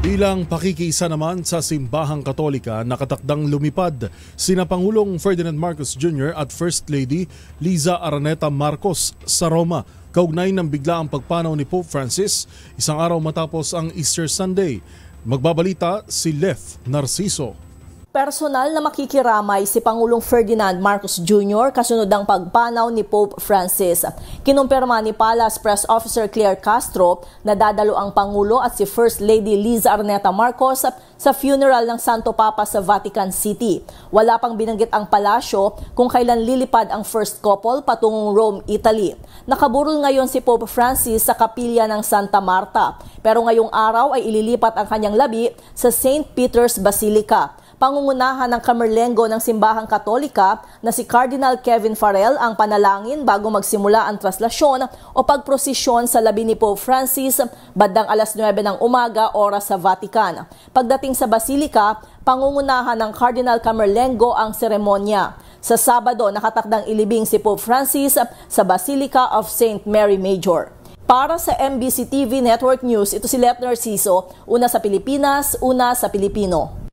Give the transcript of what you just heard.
Bilang pakikiisa naman sa simbahang Katolika, nakatakdang lumipad sina Pangulong Ferdinand Marcos Jr. at First Lady Liza Araneta Marcos sa Roma, kaugnay ng biglaang pagpanaw ni Pope Francis isang araw matapos ang Easter Sunday. Magbabalita si Lef Narciso. Personal na makikiramay si Pangulong Ferdinand Marcos Jr. kasunod ng pagpanaw ni Pope Francis. Kinumpirma ni Palace Press Officer Claire Castro na dadalo ang Pangulo at si First Lady Liza Araneta Marcos sa funeral ng Santo Papa sa Vatican City. Wala pang binanggit ang palasyo kung kailan lilipad ang first couple patungong Rome, Italy. Nakaburol ngayon si Pope Francis sa kapilya ng Santa Marta, pero ngayong araw ay ililipat ang kanyang labi sa St. Peter's Basilica. Pangungunahan ng Camerlengo ng Simbahang Katolika na si Cardinal Kevin Farrell ang panalangin bago magsimula ang traslasyon o pagprosesyon sa labi ni Pope Francis bandang alas 9 ng umaga oras sa Vatican. Pagdating sa Basilica, pangungunahan ng Cardinal Camerlengo ang seremonya. Sa Sabado, nakatakdang ilibing si Pope Francis sa Basilica of St. Mary Major. Para sa MBC TV Network News, ito si Lef Narciso, una sa Pilipinas, una sa Pilipino.